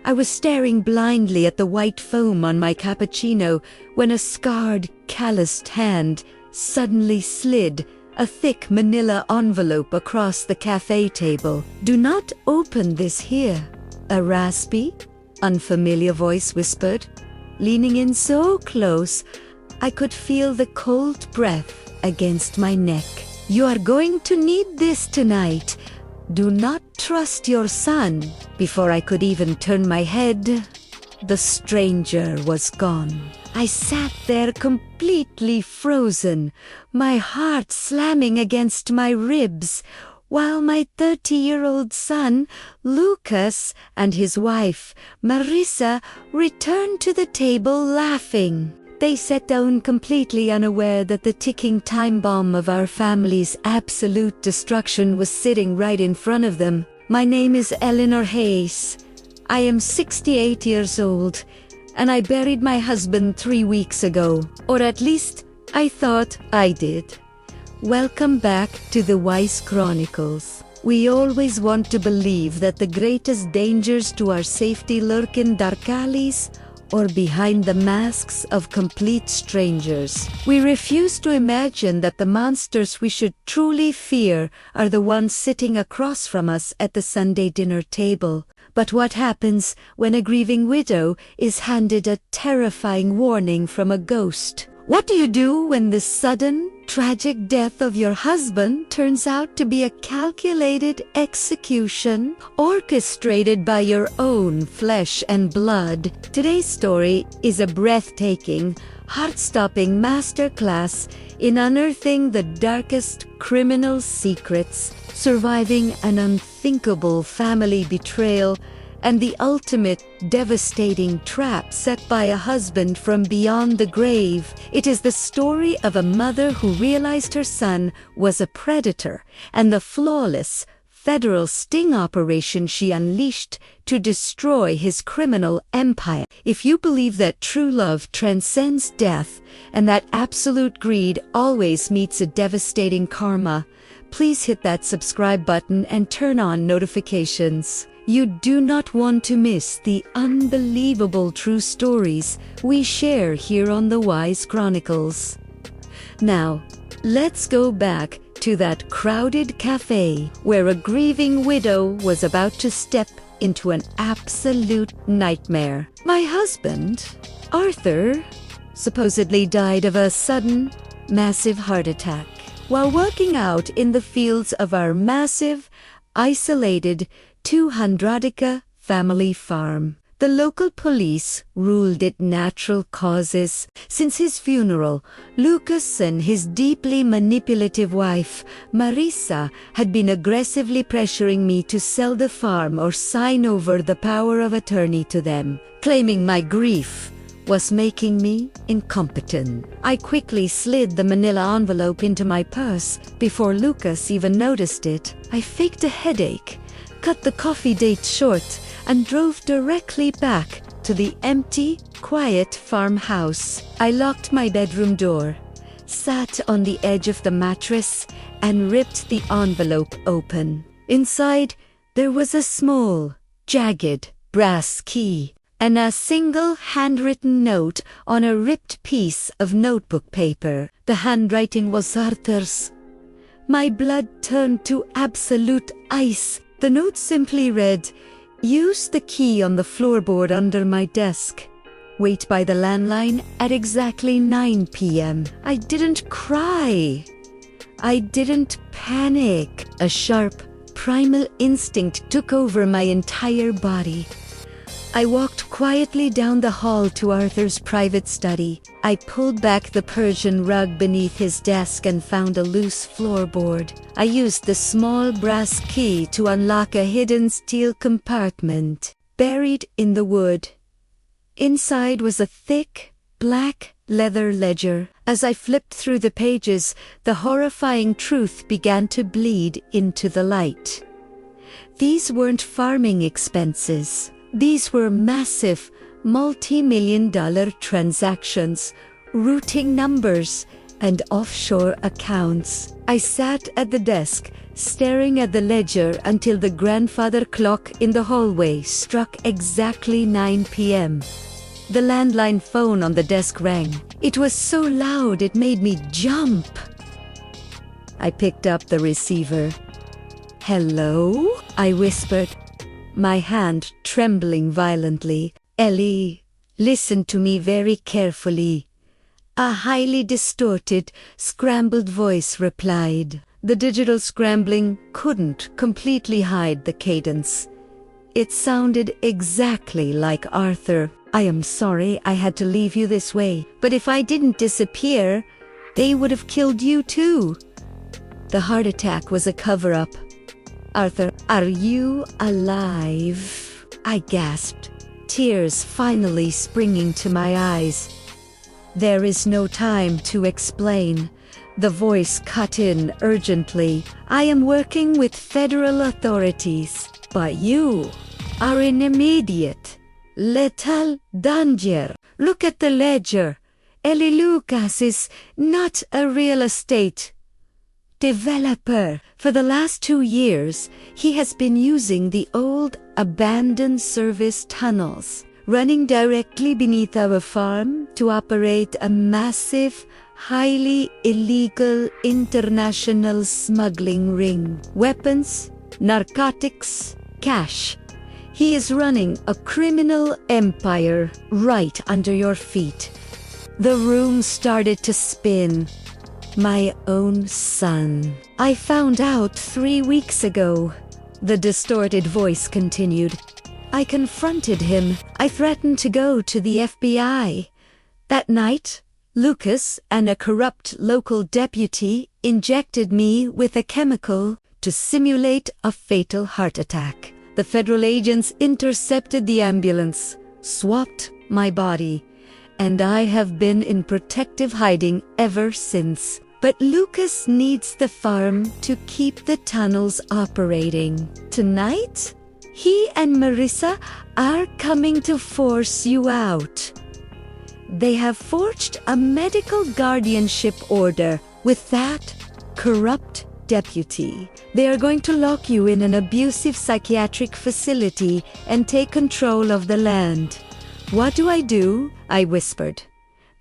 I was staring blindly at the white foam on my cappuccino when a scarred, calloused hand suddenly slid a thick manila envelope across the cafe table. "Do not open this here," a raspy, unfamiliar voice whispered, leaning in so close I could feel the cold breath against my neck. "You are going to need this tonight. Do not trust your son." Before I could even turn my head, the stranger was gone. I sat there completely frozen, my heart slamming against my ribs, while my 30-year-old son, Lucas, and his wife, Marissa, returned to the table laughing. They sat down completely unaware that the ticking time bomb of our family's absolute destruction was sitting right in front of them. "My name is Eleanor Hayes. I am 68 years old, and I buried my husband 3 weeks ago. Or at least, I thought I did. Welcome back to the Wise Chronicles. We always want to believe that the greatest dangers to our safety lurk in dark alleys or behind the masks of complete strangers. We refuse to imagine that the monsters we should truly fear are the ones sitting across from us at the Sunday dinner table. But what happens when a grieving widow is handed a terrifying warning from a ghost? What do you do when the sudden, tragic death of your husband turns out to be a calculated execution orchestrated by your own flesh and blood? Today's story is a breathtaking, heart-stopping masterclass in unearthing the darkest criminal secrets, surviving an unthinkable family betrayal, and the ultimate devastating trap set by a husband from beyond the grave. It is the story of a mother who realized her son was a predator, and the flawless federal sting operation she unleashed to destroy his criminal empire. If you believe that true love transcends death and that absolute greed always meets a devastating karma, please hit that subscribe button and turn on notifications. You do not want to miss the unbelievable true stories we share here on the Wise Chronicles. Now, let's go back to that crowded cafe where a grieving widow was about to step into an absolute nightmare. My husband, Arthur, supposedly died of a sudden, massive heart attack while working out in the fields of our massive, isolated 200-acre family farm. The local police ruled it natural causes. Since his funeral, Lucas and his deeply manipulative wife, Marissa, had been aggressively pressuring me to sell the farm or sign over the power of attorney to them, claiming my grief was making me incompetent. I quickly slid the manila envelope into my purse before Lucas even noticed it. I faked a headache, cut the coffee date short, and drove directly back to the empty, quiet farmhouse. I locked my bedroom door, sat on the edge of the mattress, and ripped the envelope open. Inside, there was a small, jagged brass key and a single handwritten note on a ripped piece of notebook paper. The handwriting was Arthur's. My blood turned to absolute ice. The note simply read, "Use the key on the floorboard under my desk. Wait by the landline at exactly 9 p.m. I didn't cry. I didn't panic. A sharp, primal instinct took over my entire body. I walked quietly down the hall to Arthur's private study. I pulled back the Persian rug beneath his desk and found a loose floorboard. I used the small brass key to unlock a hidden steel compartment buried in the wood. Inside was a thick, black leather ledger. As I flipped through the pages, the horrifying truth began to bleed into the light. These weren't farming expenses. These were massive, multi-million-dollar transactions, routing numbers, and offshore accounts. I sat at the desk, staring at the ledger until the grandfather clock in the hallway struck exactly 9 p.m. The landline phone on the desk rang. It was so loud it made me jump. I picked up the receiver. "Hello?" I whispered, my hand trembling violently. "Ellie, listen to me very carefully," a highly distorted, scrambled voice replied. The digital scrambling couldn't completely hide the cadence. It sounded exactly like Arthur. "I am sorry I had to leave you this way, but if I didn't disappear, they would have killed you too. The heart attack was a cover-up. Arthur, are you alive?" I gasped, tears finally springing to my eyes. "There is no time to explain." The voice cut in urgently. "I am working with federal authorities, but you are in immediate, lethal danger. Look at the ledger. Ellie Lucas is not a real estate developer. For the last 2 years, he has been using the old abandoned service tunnels running directly beneath our farm to operate a massive, highly illegal international smuggling ring. Weapons, narcotics, cash. He is running a criminal empire right under your feet." The room started to spin. "My own son. I found out 3 weeks ago," the distorted voice continued. "I confronted him. I threatened to go to the FBI. That night, Lucas and a corrupt local deputy injected me with a chemical to simulate a fatal heart attack. The federal agents intercepted the ambulance, swapped my body, and I have been in protective hiding ever since. But Lucas needs the farm to keep the tunnels operating. Tonight, he and Marissa are coming to force you out. They have forged a medical guardianship order with that corrupt deputy. They are going to lock you in an abusive psychiatric facility and take control of the land." "What do I do?" I whispered,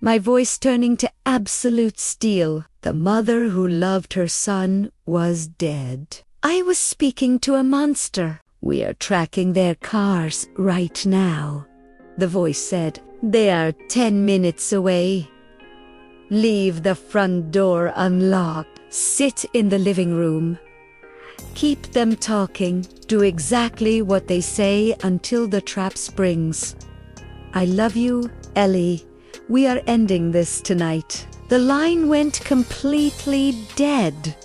my voice turning to absolute steel. The mother who loved her son was dead. I was speaking to a monster. "We are tracking their cars right now," the voice said. "They are 10 minutes away. Leave the front door unlocked. Sit in the living room. Keep them talking. Do exactly what they say until the trap springs. I love you, Ellie. We are ending this tonight." The line went completely dead.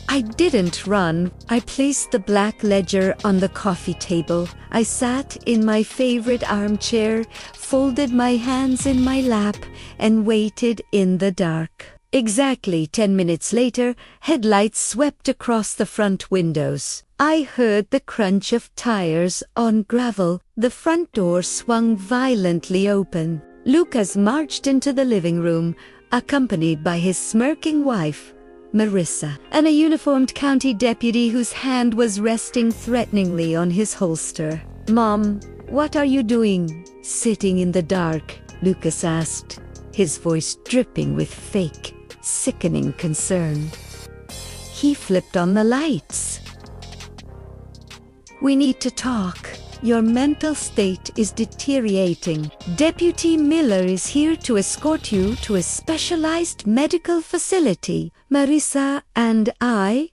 I didn't run. I placed the black ledger on the coffee table. I sat in my favorite armchair, folded my hands in my lap, and waited in the dark. Exactly 10 minutes later, headlights swept across the front windows. I heard the crunch of tires on gravel. The front door swung violently open. Lucas marched into the living room, accompanied by his smirking wife, Marissa, and a uniformed county deputy whose hand was resting threateningly on his holster. "Mom, what are you doing?" "Sitting in the dark," Lucas asked, his voice dripping with fake, sickening concern. He flipped on the lights. "We need to talk. Your mental state is deteriorating. Deputy Miller is here to escort you to a specialized medical facility. Marissa and I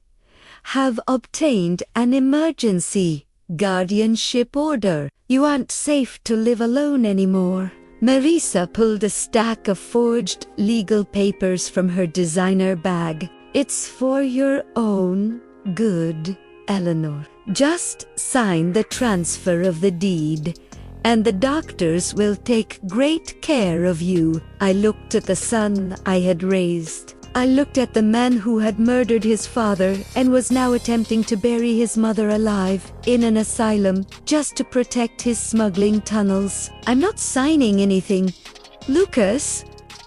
have obtained an emergency guardianship order. You aren't safe to live alone anymore." Marissa pulled a stack of forged legal papers from her designer bag. "It's for your own good, Eleanor. Just sign the transfer of the deed, and the doctors will take great care of you." I looked at the son I had raised. I looked at the man who had murdered his father and was now attempting to bury his mother alive in an asylum just to protect his smuggling tunnels. "I'm not signing anything, Lucas,"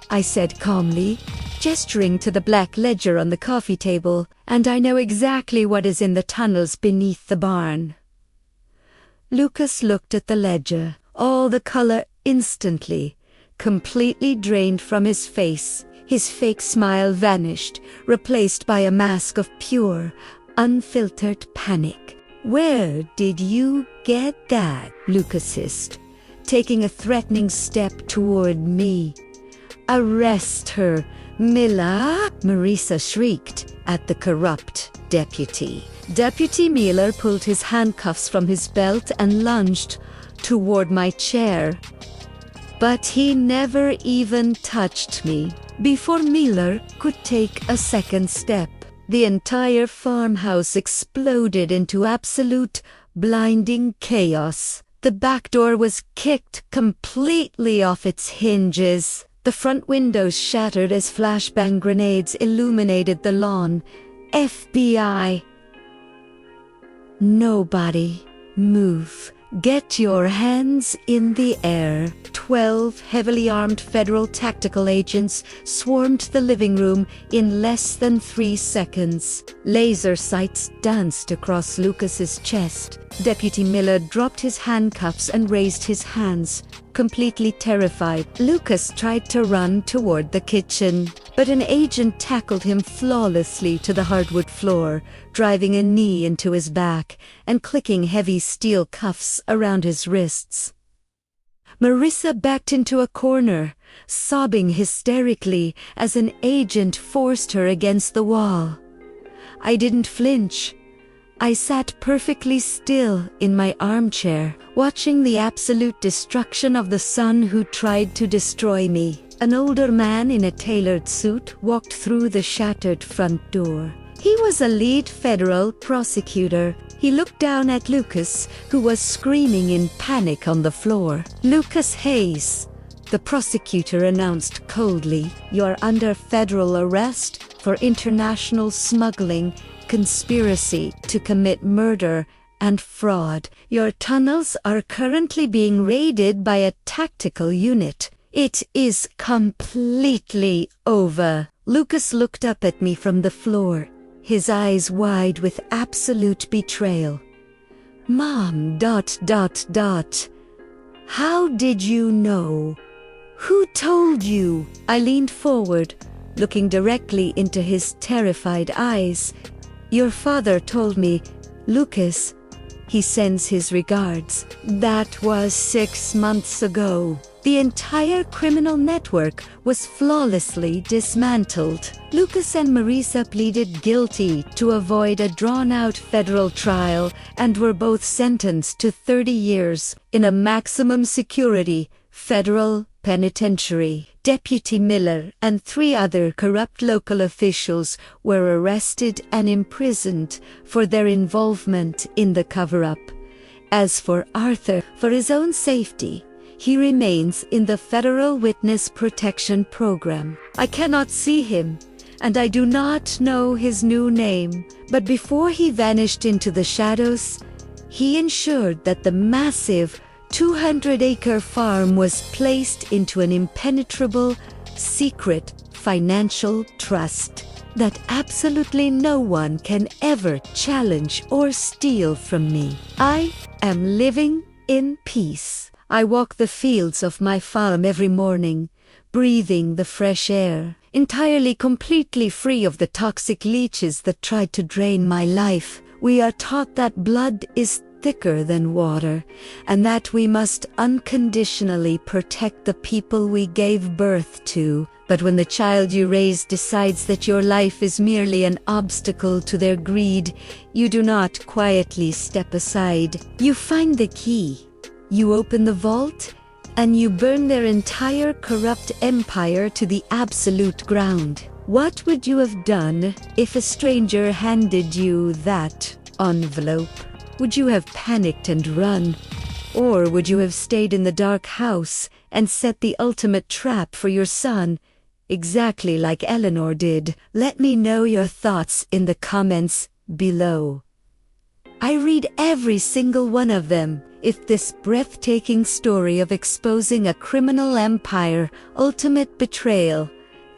I said calmly. gesturing to the black ledger on the coffee table, and I know exactly what is in the tunnels beneath the barn. Lucas looked at the ledger, all the color instantly, completely drained from his face. His fake smile vanished, replaced by a mask of pure, unfiltered panic. "Where did you get that?" Lucas hissed, taking a threatening step toward me. "Arrest her, Miller!" Marissa shrieked at the corrupt deputy. Deputy Miller pulled his handcuffs from his belt and lunged toward my chair. But he never even touched me. Before Miller could take a second step, the entire farmhouse exploded into absolute, blinding chaos. The back door was kicked completely off its hinges. The front windows shattered as flashbang grenades illuminated the lawn. FBI. "Nobody move. Get your hands in the air." 12 heavily armed federal tactical agents swarmed the living room in less than 3 seconds. Laser sights danced across Lucas's chest. Deputy Miller dropped his handcuffs and raised his hands, completely terrified. Lucas tried to run toward the kitchen, but an agent tackled him flawlessly to the hardwood floor, driving a knee into his back and clicking heavy steel cuffs around his wrists. Marissa backed into a corner, sobbing hysterically as an agent forced her against the wall. I didn't flinch. I sat perfectly still in my armchair, watching the absolute destruction of the son who tried to destroy me. An older man in a tailored suit walked through the shattered front door. He was a lead federal prosecutor. He looked down at Lucas, who was screaming in panic on the floor. "Lucas Hayes," the prosecutor announced coldly, "you're under federal arrest for international smuggling, conspiracy to commit murder, and fraud. Your tunnels are currently being raided by a tactical unit. It is completely over." Lucas looked up at me from the floor, his eyes wide with absolute betrayal. "Mom, ... How did you know? Who told you?" I leaned forward, looking directly into his terrified eyes. "Your father told me, Lucas. He sends his regards." That was 6 months ago. The entire criminal network was flawlessly dismantled. Lucas and Marissa pleaded guilty to avoid a drawn-out federal trial and were both sentenced to 30 years in a maximum security federal penitentiary. Deputy Miller and 3 other corrupt local officials were arrested and imprisoned for their involvement in the cover-up. As for Arthur, for his own safety, he remains in the Federal Witness Protection Program. I cannot see him, and I do not know his new name, but before he vanished into the shadows, he ensured that the massive 200-acre farm was placed into an impenetrable, secret financial trust that absolutely no one can ever challenge or steal from me. I am living in peace. I walk the fields of my farm every morning, breathing the fresh air, entirely completely free of the toxic leeches that tried to drain my life. We are taught that blood is thicker than water, and that we must unconditionally protect the people we gave birth to. But when the child you raise decides that your life is merely an obstacle to their greed, you do not quietly step aside. You find the key. You open the vault, and you burn their entire corrupt empire to the absolute ground. What would you have done if a stranger handed you that envelope? Would you have panicked and run? Or would you have stayed in the dark house and set the ultimate trap for your son, exactly like Eleanor did? Let me know your thoughts in the comments below. I read every single one of them. If this breathtaking story of exposing a criminal empire, ultimate betrayal,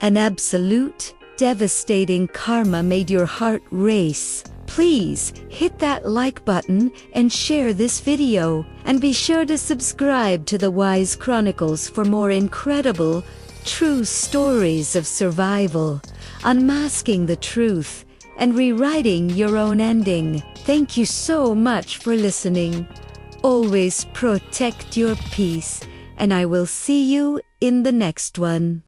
An absolute, devastating karma made your heart race. Please hit that like button and share this video. And be sure to subscribe to the Wise Chronicles for more incredible, true stories of survival, unmasking the truth, and rewriting your own ending. Thank you so much for listening. Always protect your peace, and I will see you in the next one.